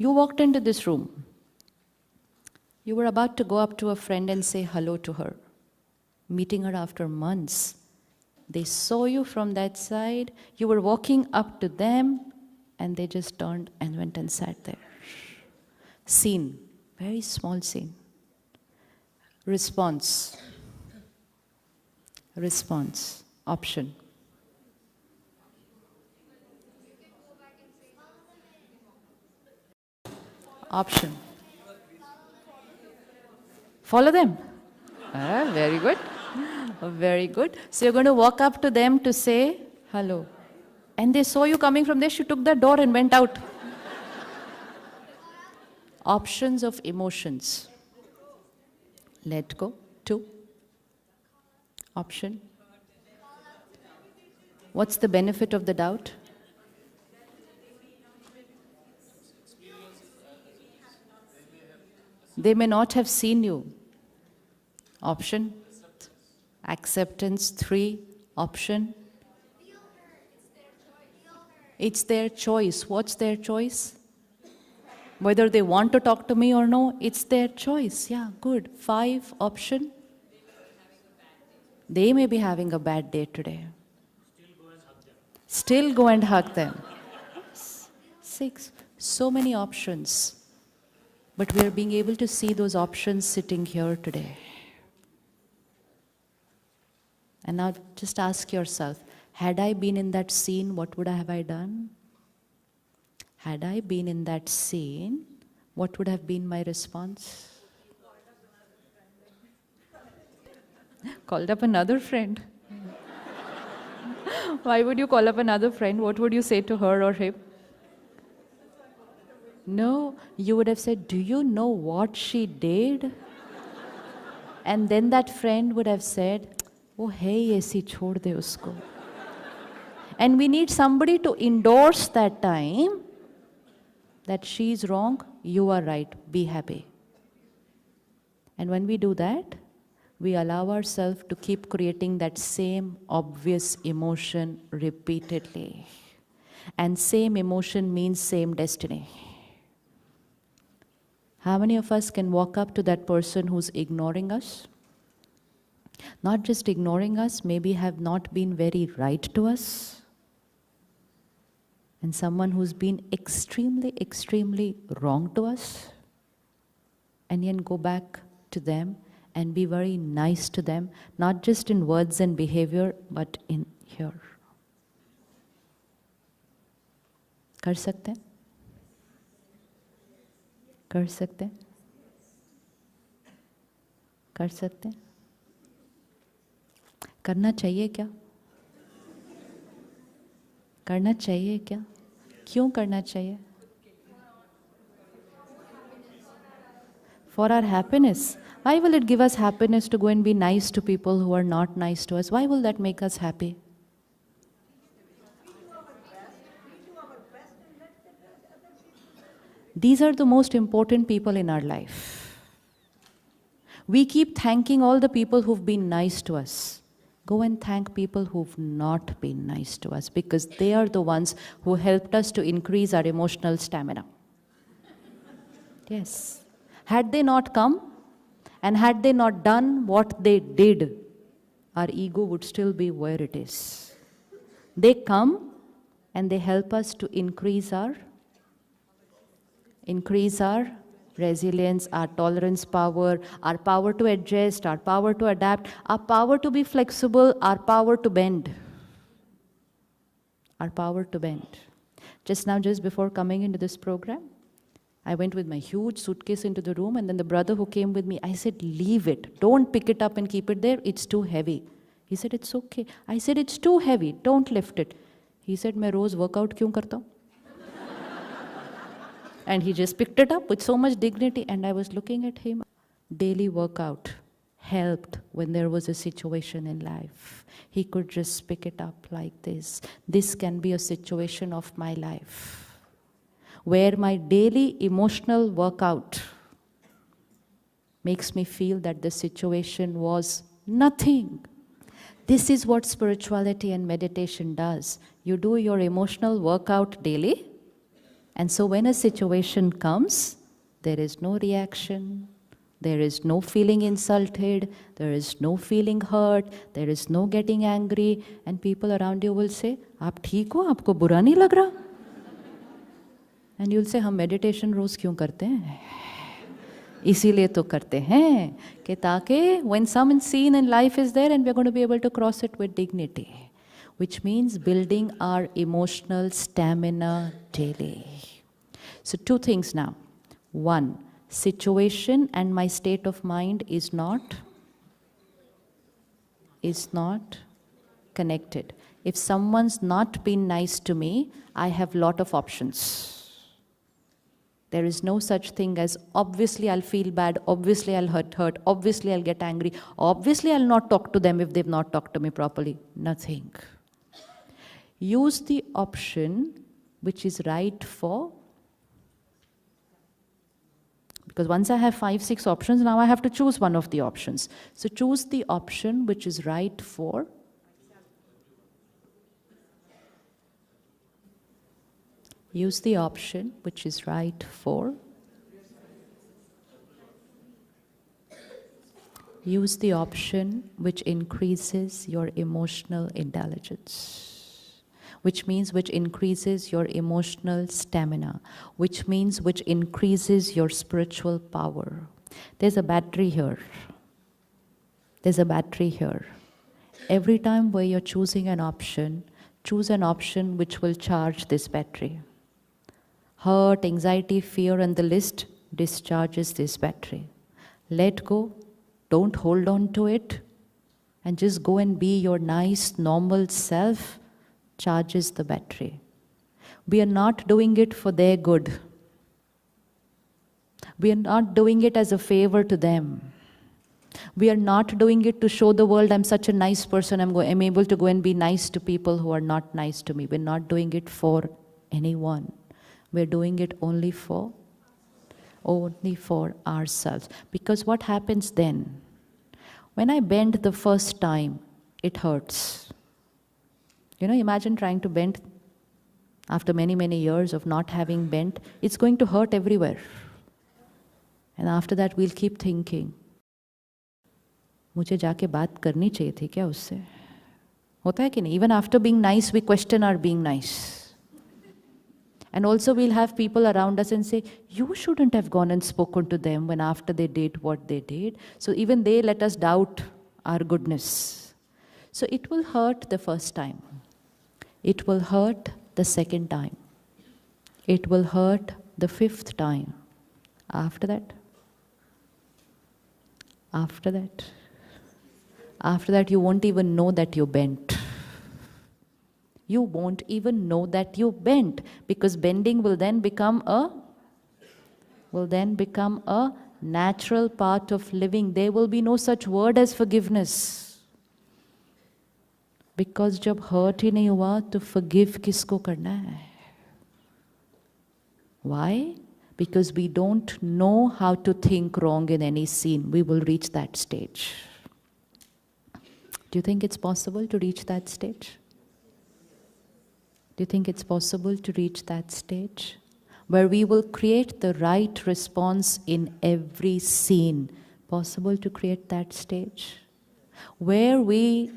You walked into this room. You were about to go up to a friend and say hello to her, meeting her after months. They saw you from that side. You were walking up to them, and they just turned and went and sat there. Scene, very small scene. Response. Response. Option. Option. Follow them. Very good. Very good. So you're going to walk up to them to say hello. And they saw you coming from there. She took the door and went out. Options of emotions. Let go. 2. Option. What's the benefit of the doubt? They may not have seen you. Option. Acceptance. 3. Option. It's their choice. What's their choice? Whether they want to talk to me or no, it's their choice. Yeah, good. 5. Option. They may be having a bad day today. Still go and hug them. 6. So many options. But we are being able to see those options sitting here today. And now just ask yourself, had I been in that scene, what would have I done? Had I been in that scene, what would have been my response? Called up another friend. Why would you call up another friend? What would you say to her or him? No, you would have said, do you know what she did? And then that friend would have said, oh, hey, aisi chhod de usko. And we need somebody to endorse that time that she's wrong, you are right, be happy. And when we do that, we allow ourselves to keep creating that same obvious emotion repeatedly. And same emotion means same destiny. How many of us can walk up to that person who's ignoring us? Not just ignoring us, maybe have not been very right to us. And someone who's been extremely, extremely wrong to us. And then go back to them and be very nice to them, not just in words and behavior, but in here. कर सकते हैं? कर सकते हैं? कर सकते हैं? करना चाहिए क्या? करना चाहिए क्या? क्यों करना चाहिए? For our happiness. Why will it give us happiness to go and be nice to people who are not nice to us? Why will that make us happy? These are the most important people in our life. We keep thanking all the people who've been nice to us. Go and thank people who've not been nice to us, because they are the ones who helped us to increase our emotional stamina. Yes. Had they not come, and had they not done what they did, our ego would still be where it is. They come and they help us to increase our resilience, our tolerance power, our power to adjust, our power to adapt, our power to be flexible, our power to bend. Our power to bend. Just now, just before coming into this program, I went with my huge suitcase into the room, and then the brother who came with me, I said, leave it. Don't pick it up and keep it there. It's too heavy. He said, it's okay. I said, it's too heavy. Don't lift it. He said, मैं रोज workout क्यों करता हूँ? And he just picked it up with so much dignity, and I was looking at him. Daily workout helped when there was a situation in life. He could just pick it up like this. This can be a situation of my life, where my daily emotional workout makes me feel that the situation was nothing. This is what spirituality and meditation does. You do your emotional workout daily, And so when a situation comes, there is no reaction, there is no feeling insulted, there is no feeling hurt, there is no getting angry, and people around you will say, "आप ठीक हो? आपको बुरा नहीं लग रहा?" And you'll say, "हम meditation रोज क्यों करते हैं? इसीलिए तो करते हैं कि ताकि when some scene in life is there and we're going to be able to cross it with dignity." Which means building our emotional stamina daily. So 2 things now. 1, situation and my state of mind is not connected. If someone's not been nice to me, I have lot of options. There is no such thing as obviously I'll feel bad, obviously I'll hurt, obviously I'll get angry, obviously I'll not talk to them if they've not talked to me properly. Nothing. Use the option which is right for, because once I have 5, 6 options, now I have to choose one of the options. So choose the option which is right for. Use the option which is right for. Use the option which increases your emotional intelligence. Which means which increases your emotional stamina, which means which increases your spiritual power. There's a battery here. There's a battery here. Every time where you're choosing an option, choose an option which will charge this battery. Hurt, anxiety, fear, and the list discharges this battery. Let go, don't hold on to it, and just go and be your nice, normal self. Charges the battery. We are not doing it for their good. We are not doing it as a favor to them. We are not doing it to show the world I'm such a nice person, I'm able to go and be nice to people who are not nice to me. We're not doing it for anyone. We're doing it only for ourselves. Because what happens then? When I bend the first time, it hurts. Imagine trying to bend after many, many years of not having bent. It's going to hurt everywhere. And after that, we'll keep thinking, मुझे जाके बात करनी चाहिए थी क्या उससे? होता है कि नहीं? Even after being nice, we question our being nice. And also we'll have people around us and say, you shouldn't have gone and spoken to them when after they did what they did. So even they let us doubt our goodness. So it will hurt the first time. It will hurt the second time. It will hurt the 5th time. After that, you won't even know that you bent. You won't even know that you bent, because bending will then become a natural part of living. There will be no such word as forgiveness. Because जब hurt ही नहीं हुआ तो forgive किसको करना है? Why? Because we don't know how to think wrong in any scene. We will reach that stage. Do you think it's possible to reach that stage? Do you think it's possible to reach that stage? Where we will create the right response in every scene. Possible to create that stage? Where we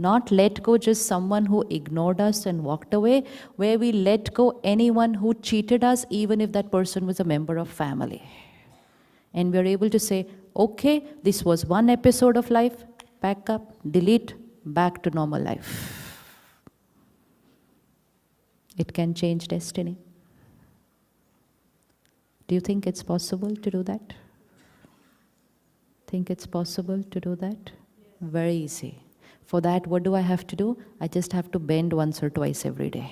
not let go just someone who ignored us and walked away, where we let go anyone who cheated us, even if that person was a member of family. And we're able to say, okay, this was one episode of life, pack up, delete, back to normal life. It can change destiny. Do you think it's possible to do that? Think it's possible to do that? Very easy. For that, what do I have to do? I just have to bend once or twice every day.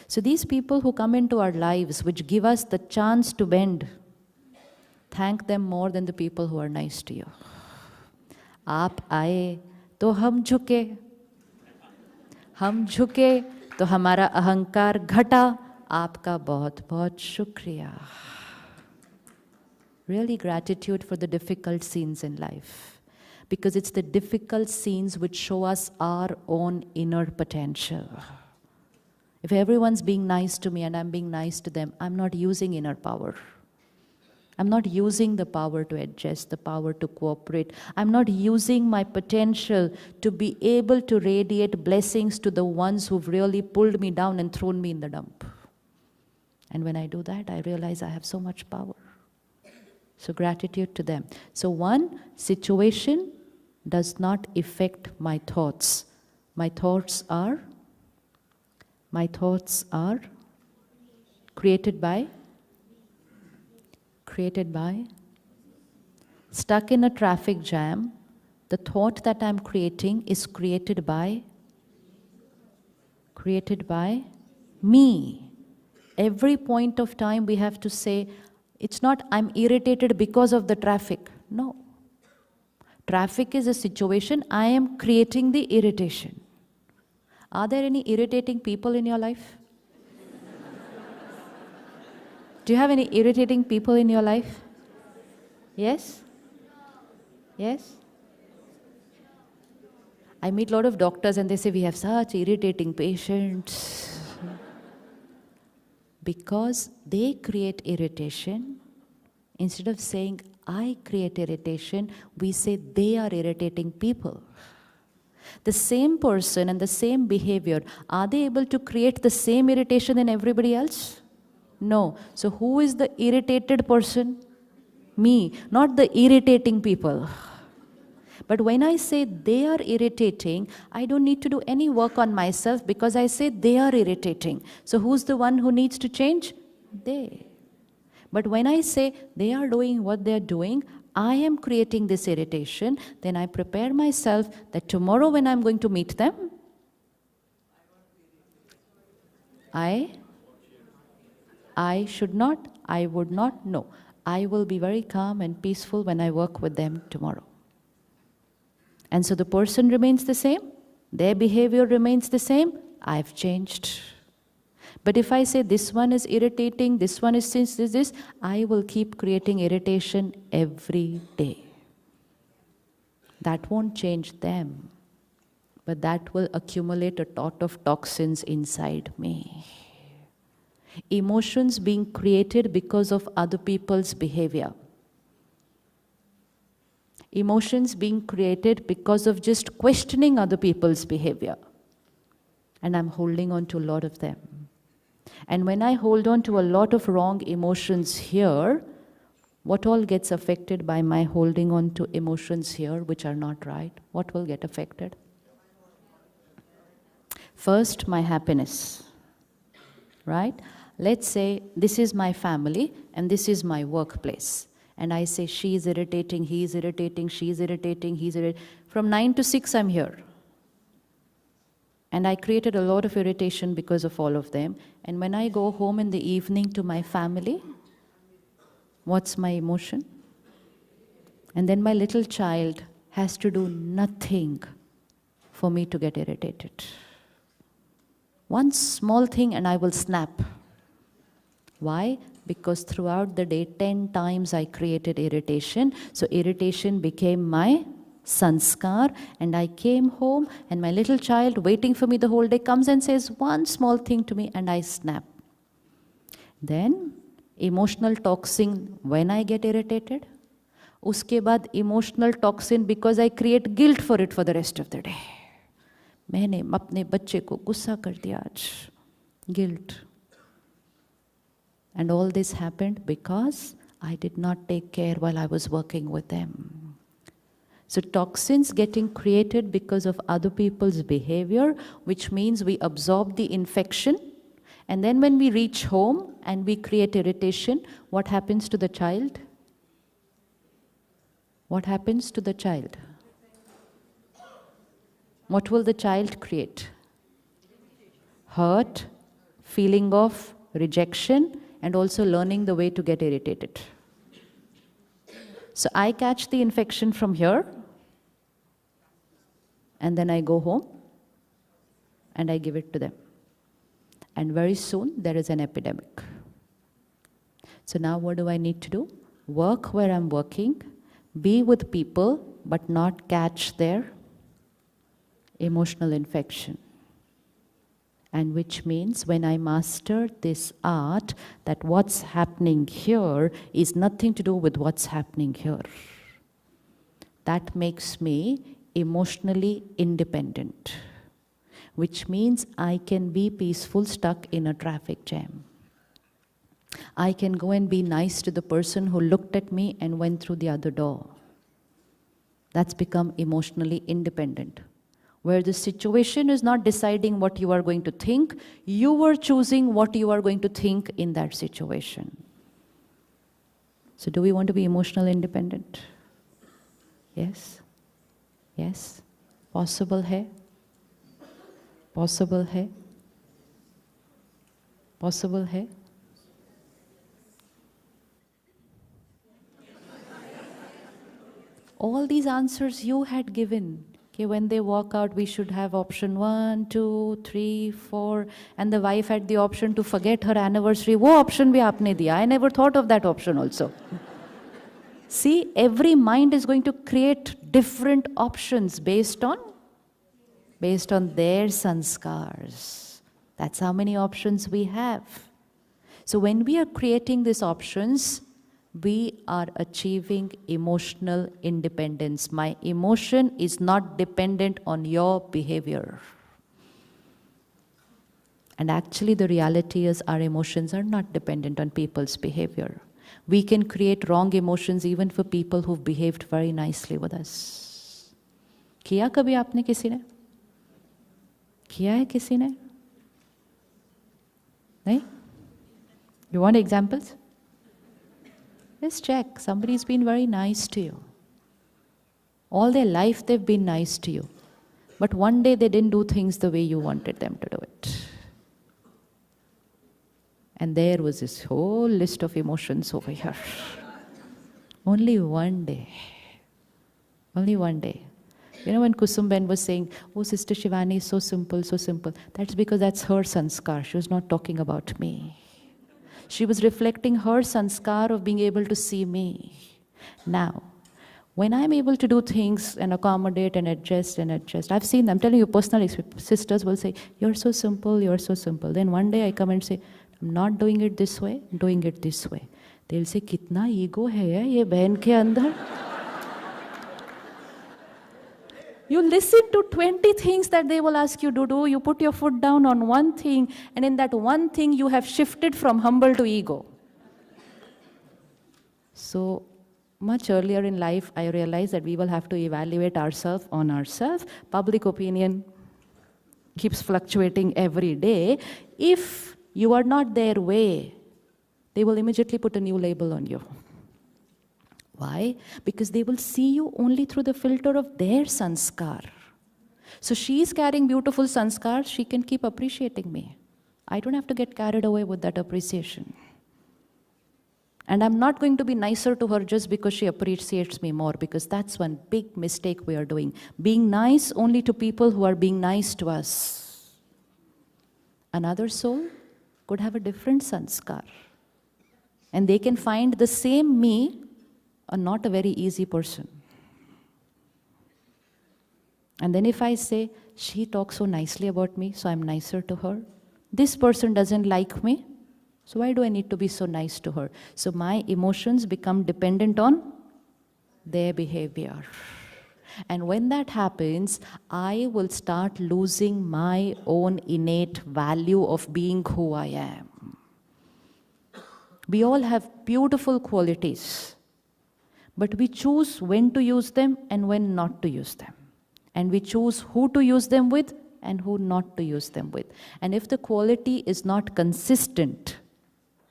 So these people who come into our lives, which give us the chance to bend, thank them more than the people who are nice to you. आप आए तो हम झुके तो हमारा अहंकार घटा, आपका बहुत बहुत शुक्रिया. Really gratitude for the difficult scenes in life. Because it's the difficult scenes which show us our own inner potential. If everyone's being nice to me and I'm being nice to them, I'm not using inner power. I'm not using the power to adjust, the power to cooperate. I'm not using my potential to be able to radiate blessings to the ones who've really pulled me down and thrown me in the dump. And when I do that, I realize I have so much power. So gratitude to them. So one, situation does not affect my thoughts. My thoughts are created by stuck in a traffic jam. The thought that I'm creating is created by me. Every point of time we have to say, it's not I'm irritated because of the traffic. No. Traffic is a situation, I am creating the irritation. Are there any irritating people in your life? Do you have any irritating people in your life? Yes? Yes? I meet a lot of doctors and they say, we have such irritating patients. Because they create irritation, instead of saying, I create irritation, we say they are irritating people. The same person and the same behavior, are they able to create the same irritation in everybody else? No. So who is the irritated person? Me, not the irritating people. But when I say they are irritating, I don't need to do any work on myself because I say they are irritating. So who's the one who needs to change? They. But when I say they are doing what they are doing, I am creating this irritation, then I prepare myself that tomorrow when I'm going to meet them, I should not, I would not, no. I will be very calm and peaceful when I work with them tomorrow. And so the person remains the same, their behavior remains the same, I've changed. But if I say this one is irritating, this one is this, I will keep creating irritation every day. That won't change them, but that will accumulate a lot of toxins inside me. Emotions being created because of other people's behavior. Emotions being created because of just questioning other people's behavior. And I'm holding on to a lot of them. And when I hold on to a lot of wrong emotions here, what all gets affected by my holding on to emotions here which are not right? What will get affected? First, my happiness. Right? Let's say this is my family and this is my workplace. And I say she is irritating, he is irritating, she is irritating, he's irritating. From 9 to 6 I'm here. And I created a lot of irritation because of all of them. And when I go home in the evening to my family, what's my emotion? And then my little child has to do nothing for me to get irritated. One small thing and I will snap. Why? Because throughout the day, 10 times I created irritation. So irritation became my sanskar, and I came home and my little child waiting for me the whole day comes and says one small thing to me and I snap. Then emotional toxin when I get irritated. Uske baad emotional toxin because I create guilt for it for the rest of the day. मैंने अपने बच्चे को गुस्सा कर दिया आज. Guilt. And all this happened because I did not take care while I was working with them. So toxins getting created because of other people's behavior, which means we absorb the infection. And then when we reach home and we create irritation, what happens to the child? What happens to the child? What will the child create? Hurt, feeling of rejection, and also learning the way to get irritated. So I catch the infection from here, and then I go home, and I give it to them. And very soon, there is an epidemic. So now what do I need to do? Work where I'm working, be with people, but not catch their emotional infection. And which means when I master this art, that what's happening here is nothing to do with what's happening here. That makes me emotionally independent, which means I can be peaceful stuck in a traffic jam. I can go and be nice to the person who looked at me and went through the other door. That's become emotionally independent. Where the situation is not deciding what you are going to think, you are choosing what you are going to think in that situation. So do we want to be emotionally independent? Yes? Yes? Possible hai? Possible hai? Possible hai? All these answers you had given. Okay, when they walk out, we should have option 1, 2, 3, 4, and the wife had the option to forget her anniversary. Wo option bhi aapne diya. I never thought of that option also. See, every mind is going to create different options based on their sanskars. That's how many options we have. So when we are creating these options, we are achieving emotional independence. My emotion is not dependent on your behavior. And actually the reality is our emotions are not dependent on people's behavior. We can create wrong emotions even for people who've behaved very nicely with us. किया कभी आपने किसी ने? किया है किसी ने? नहीं? You want examples? Just check. Somebody's been very nice to you. All their life they've been nice to you. But one day they didn't do things the way you wanted them to do it. And there was this whole list of emotions over here. Only one day. Only one day. You know when Kusumben was saying, oh, Sister Shivani is so simple, so simple. That's because that's her sanskar. She was not talking about me. She was reflecting her sanskar of being able to see me. Now, when I'm able to do things and accommodate and adjust, I've seen them, I'm telling you personally, sisters will say, you're so simple, you're so simple. Then one day I come and say, I'm not doing it this way, I'm doing it this way. They'll say, kitna ego hai ye behan ke andar? You listen to 20 things that they will ask you to do. You put your foot down on one thing, and in that one thing, you have shifted from humble to ego. So much earlier in life, I realized that we will have to evaluate ourselves on ourselves. Public opinion keeps fluctuating every day. If you are not their way, they will immediately put a new label on you. Why? Because they will see you only through the filter of their sanskar. So she's carrying beautiful sanskar, she can keep appreciating me. I don't have to get carried away with that appreciation. And I'm not going to be nicer to her just because she appreciates me more, because that's one big mistake we are doing. Being nice only to people who are being nice to us. Another soul could have a different sanskar. And they can find the same me not a very easy person. And then if I say, she talks so nicely about me, so I'm nicer to her. This person doesn't like me, so why do I need to be so nice to her? So my emotions become dependent on their behavior. And when that happens, I will start losing my own innate value of being who I am. We all have beautiful qualities. But we choose when to use them and when not to use them. And we choose who to use them with and who not to use them with. And if the quality is not consistent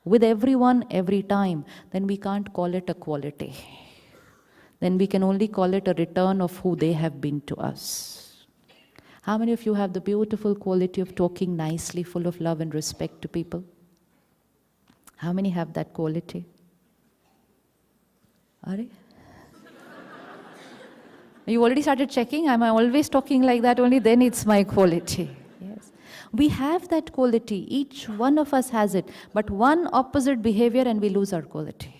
with everyone every time, then we can't call it a quality. Then we can only call it a return of who they have been to us. How many of you have the beautiful quality of talking nicely, full of love and respect to people? How many have that quality? Are you? You already started checking? Am I always talking like that only? Then it's my quality. Yes. We have that quality. Each one of us has it. But one opposite behavior and we lose our quality.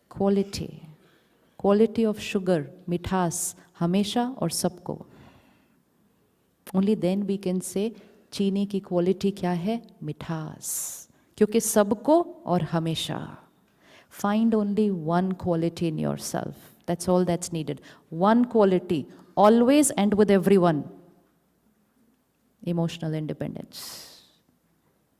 Quality. Quality of sugar, mithas, hamesha or sabko. Only then we can say चीनी की quality क्या है? मिठास. क्योंकि सबको और हमेशा. Find only one quality in yourself. That's all that's needed. One quality, always and with everyone. Emotional independence.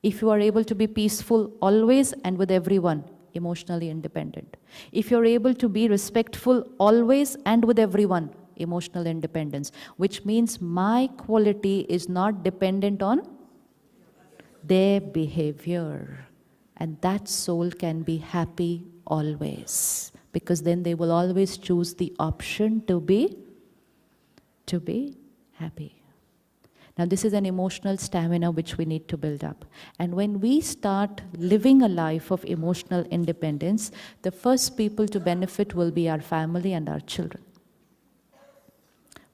If you are able to be peaceful always and with everyone, emotionally independent. If you're able to be respectful always and with everyone, emotional independence. Which means my quality is not dependent on their behavior. And that soul can be happy always. Because then they will always choose the option to be happy. Now this is an emotional stamina which we need to build up. And when we start living a life of emotional independence, the first people to benefit will be our family and our children.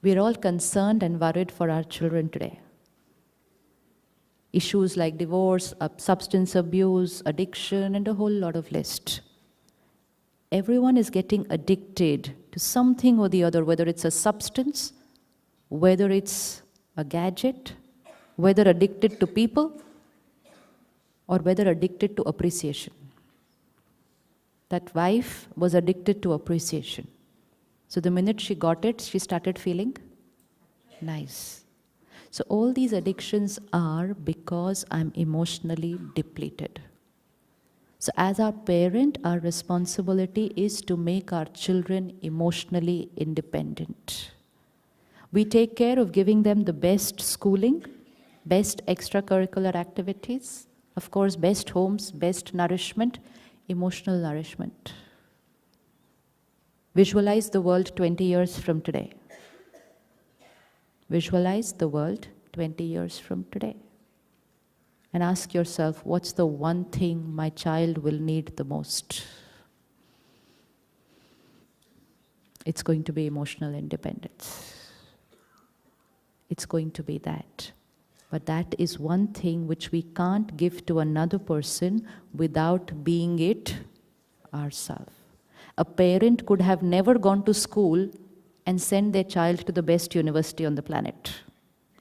We're all concerned and worried for our children today. Issues like divorce, substance abuse, addiction, and a whole lot of list. Everyone is getting addicted to something or the other, whether it's a substance, whether it's a gadget, whether addicted to people, or whether addicted to appreciation. That wife was addicted to appreciation. So the minute she got it, she started feeling nice. So all these addictions are because I'm emotionally depleted. So as our parent, our responsibility is to make our children emotionally independent. We take care of giving them the best schooling, best extracurricular activities, of course, best homes, best nourishment, emotional nourishment. Visualize the world 20 years from today. Visualize the world 20 years from today. And ask yourself, what's the one thing my child will need the most? It's going to be emotional independence. It's going to be that. But that is one thing which we can't give to another person without being it ourselves. A parent could have never gone to school and send their child to the best university on the planet.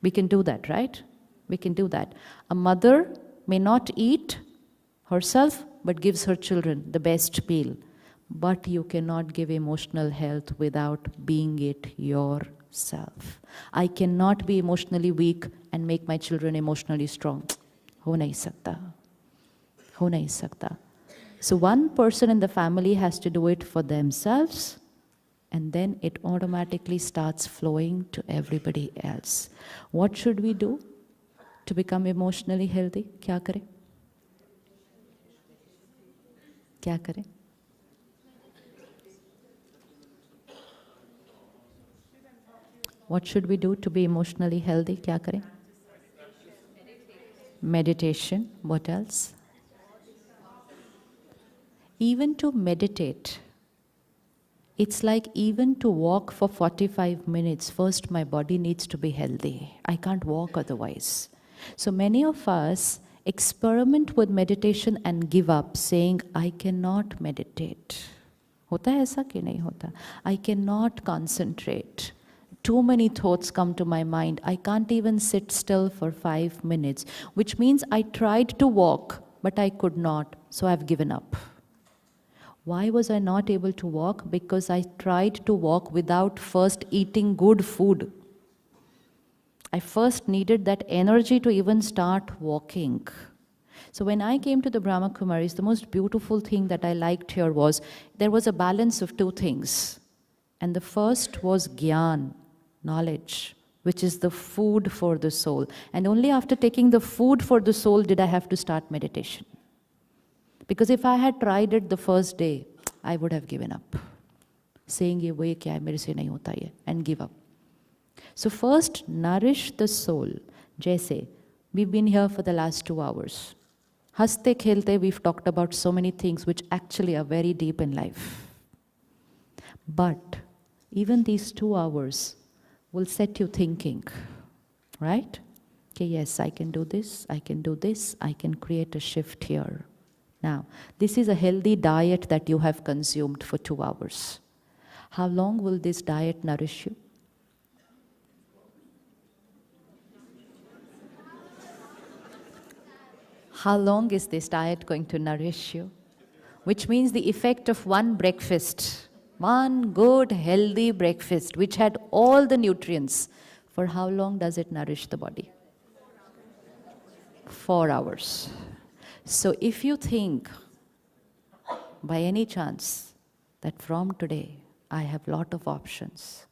We can do that, right? We can do that. A mother may not eat herself, but gives her children the best meal. But you cannot give emotional health without being it yourself. I cannot be emotionally weak and make my children emotionally strong. Ho nahi sakta. Ho nahi sakta. So one person in the family has to do it for themselves, and then it automatically starts flowing to everybody else. What should we do to become emotionally healthy? Kya kare? Kya kare? What should we do to be emotionally healthy? Kya kare? Meditation. What else? Even to meditate. It's like even to walk for 45 minutes, first my body needs to be healthy. I can't walk otherwise. So many of us experiment with meditation and give up, saying, I cannot meditate. Hota hai aisa ki nahi hota? I cannot concentrate. Too many thoughts come to my mind. I can't even sit still for 5 minutes, which means I tried to walk, but I could not, so I've given up. Why was I not able to walk? Because I tried to walk without first eating good food. I first needed that energy to even start walking. So when I came to the Brahma Kumaris, the most beautiful thing that I liked here was there was a balance of two things. And the first was Gyan, knowledge, which is the food for the soul. And only after taking the food for the soul did I have to start meditation. Because if I had tried it the first day, I would have given up. Saying, ye wo kya hai, mere se nahi hota ye, and give up. So first, nourish the soul. Jaise, we've been here for the last 2 hours. Haste khelte, we've talked about so many things which actually are very deep in life. But even these 2 hours will set you thinking, right? Okay, yes, I can do this, I can do this, I can create a shift here. Now, this is a healthy diet that you have consumed for 2 hours. How long will this diet nourish you? How long is this diet going to nourish you? Which means the effect of one breakfast, one good, healthy breakfast, which had all the nutrients, for how long does it nourish the body? 4 hours. So if you think, by any chance, that from today I have lot of options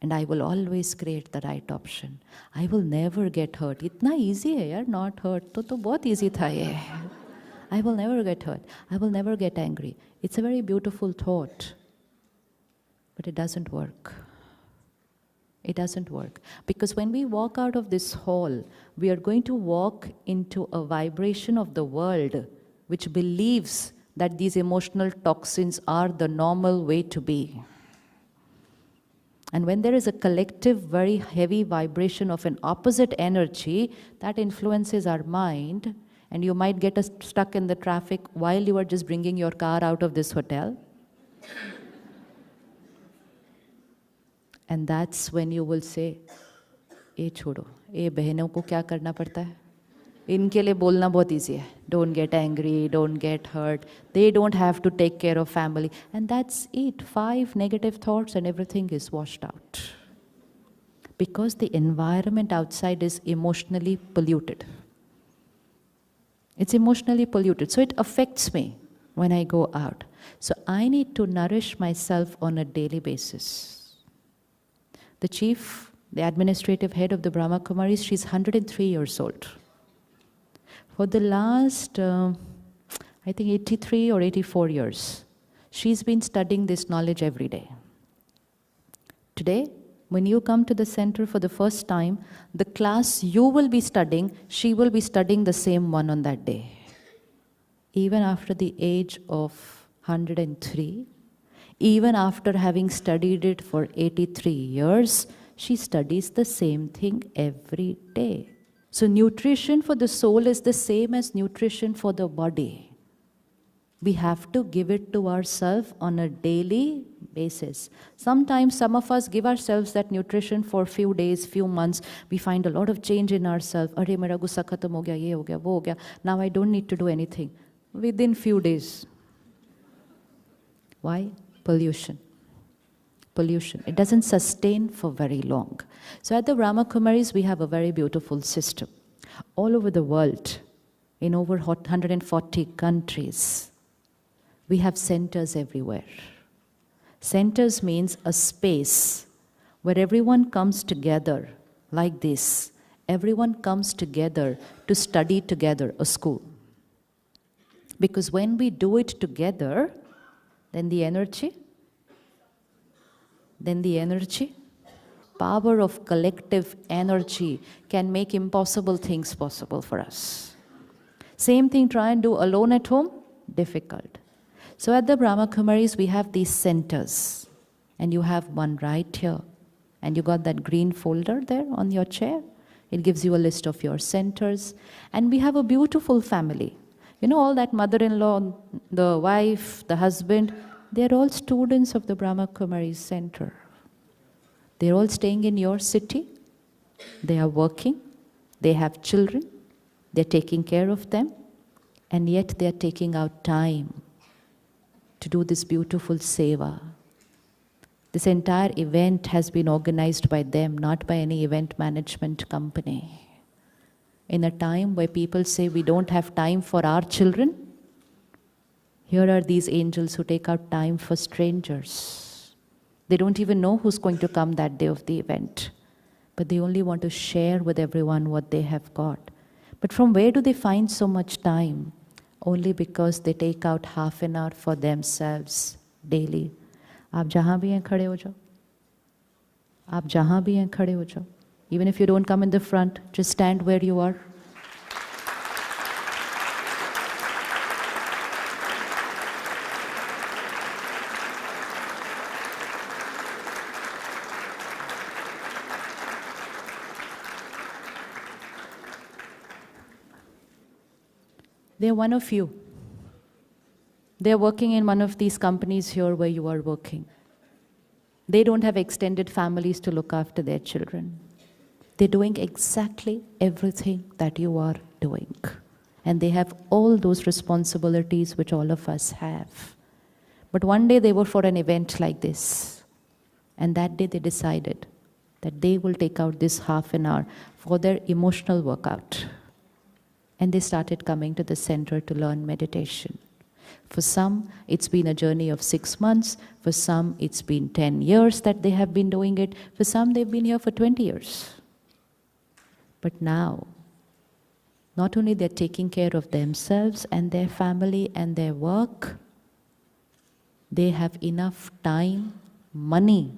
and I will always create the right option, I will never get hurt. इतना easy है यार, not hurt. तो बहुत easy था ये. I will never get hurt. I will never get angry. It's a very beautiful thought, but it doesn't work. It doesn't work. Because when we walk out of this hall, we are going to walk into a vibration of the world which believes that these emotional toxins are the normal way to be. And when there is a collective, very heavy vibration of an opposite energy, that influences our mind, and you might get stuck in the traffic while you are just bringing your car out of this hotel. And that's when you will say, "ए छोड़ो, ये बहनों को क्या करना पड़ता है? इनके लिए बोलना बहुत easy है. Don't get angry, don't get hurt. They don't have to take care of family." And that's it. 5 negative thoughts and everything is washed out. Because the environment outside is emotionally polluted. It's emotionally polluted. So it affects me when I go out. So I need to nourish myself on a daily basis. The chief, the administrative head of the Brahma Kumaris, she's 103 years old. For the last, I think 83 or 84 years, she's been studying this knowledge every day. Today, when you come to the center for the first time, the class you will be studying, she will be studying the same one on that day. Even after the age of 103, even after having studied it for 83 years, she studies the same thing every day. So nutrition for the soul is the same as nutrition for the body. We have to give it to ourselves on a daily basis. Sometimes some of us give ourselves that nutrition for a few days, few months. We find a lot of change in ourselves. Arey, mera gussa khatam ho gaya, ye ho gaya, wo ho gaya. Now I don't need to do anything. Within few days. Why? Pollution. Pollution. It doesn't sustain for very long. So at the Brahma Kumaris, we have a very beautiful system. All over the world, in over 140 countries, we have centers everywhere. Centers means a space where everyone comes together like this. Everyone comes together to study together, a school. Because when we do it together, then the energy, power of collective energy can make impossible things possible for us. Same thing, try and do alone at home, difficult. So at the Brahma Kumaris, we have these centers. And you have one right here. And you got that green folder there on your chair. It gives you a list of your centers. And we have a beautiful family. You know, all that mother-in-law, the wife, the husband, they're all students of the Brahma Kumaris Center. They're all staying in your city. They are working. They have children. They're taking care of them. And yet they're taking out time to do this beautiful seva. This entire event has been organized by them, not by any event management company. In a time where people say we don't have time for our children, here are these angels who take out time for strangers. They don't even know who's going to come that day of the event, but they only want to share with everyone what they have got. But from where do they find so much time? Only because they take out half an hour for themselves daily. आप जहाँ भी हैं खड़े हो जाओ. आप जहाँ भी हैं खड़े हो जाओ. Even if you don't come in the front, just stand where you are. They're one of you. They're working in one of these companies here where you are working. They don't have extended families to look after their children. They're doing exactly everything that you are doing. And they have all those responsibilities which all of us have. But one day they were for an event like this. And that day they decided that they will take out this half an hour for their emotional workout. And they started coming to the center to learn meditation. For some, it's been a journey of 6 months. For some, it's been 10 years that they have been doing it. For some, they've been here for 20 years. But now, not only they're taking care of themselves and their family and their work, they have enough time, money,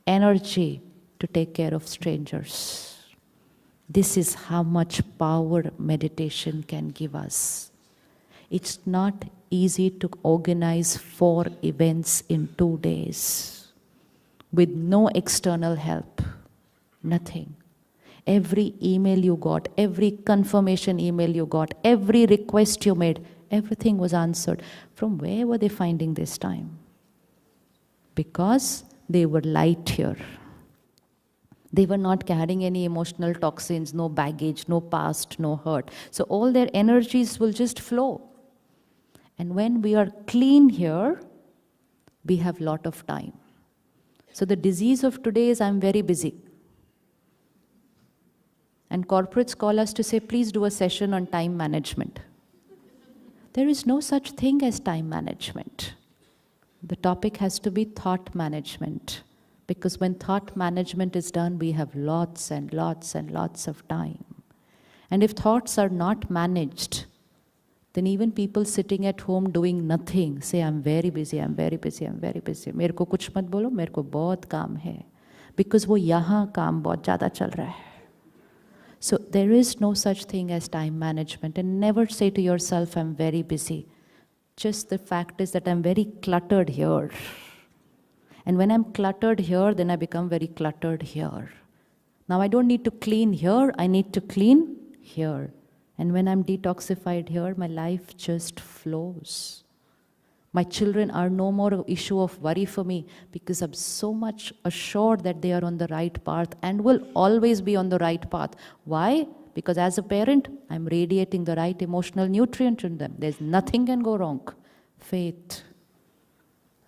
energy to take care of strangers. This is how much power meditation can give us. It's not easy to organize 4 events in 2 days with no external help, nothing. Every email you got, every confirmation email you got, every request you made, everything was answered. From where were they finding this time? Because they were light here. They were not carrying any emotional toxins, no baggage, no past, no hurt. So all their energies will just flow. And when we are clean here, we have a lot of time. So the disease of today is I'm very busy. And corporates call us to say, please do a session on time management. There is no such thing as time management. The topic has to be thought management. Because when thought management is done, we have lots and lots and lots of time. And if thoughts are not managed, then even people sitting at home doing nothing say, I'm very busy, I'm very busy, I'm very busy. मेरे को कुछ मत बोलो, मेरे को बहुत काम है. Because वो यहाँ काम बहुत ज़्यादा चल रहा है. So there is no such thing as time management. And never say to yourself, I'm very busy. Just the fact is that I'm very cluttered here. And when I'm cluttered here, then I become very cluttered here. Now I don't need to clean here, I need to clean here. And when I'm detoxified here, my life just flows. My children are no more an issue of worry for me because I'm so much assured that they are on the right path and will always be on the right path. Why? Because as a parent, I'm radiating the right emotional nutrient in them. There's nothing can go wrong. Faith.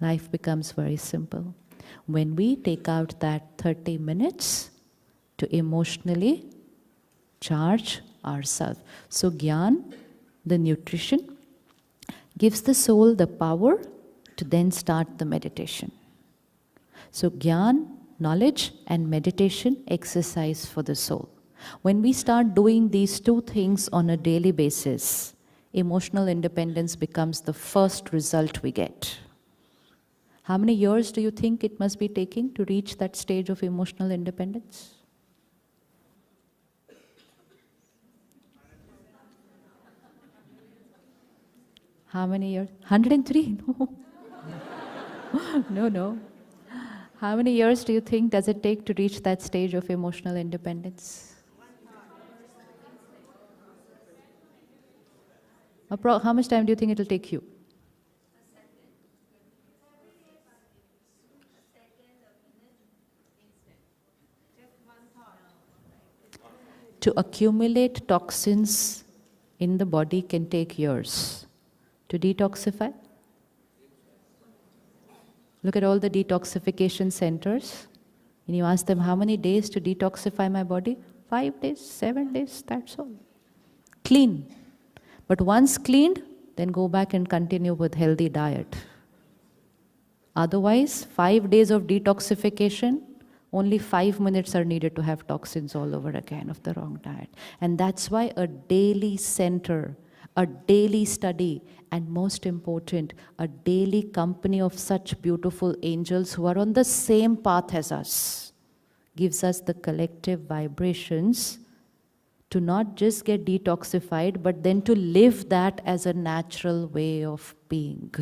Life becomes very simple. When we take out that 30 minutes to emotionally charge ourselves. So Gyan, the nutrition, gives the soul the power to then start the meditation. So Gyan, knowledge, and meditation, exercise for the soul. When we start doing these 2 things on a daily basis, emotional independence becomes the first result we get. How many years do you think it must be taking to reach that stage of emotional independence? How many years? 103? No. No. How many years do you think does it take to reach that stage of emotional independence? How much time do you think it will take you? To accumulate toxins in the body can take years. To detoxify? Look at all the detoxification centers. And you ask them, how many days to detoxify my body? 5 days, 7 days, that's all. Clean. But once cleaned, then go back and continue with healthy diet. Otherwise, 5 days of detoxification, only 5 minutes are needed to have toxins all over again of the wrong diet. And that's why a daily center, a daily study, and most important, a daily company of such beautiful angels who are on the same path as us, gives us the collective vibrations to not just get detoxified, but then to live that as a natural way of being.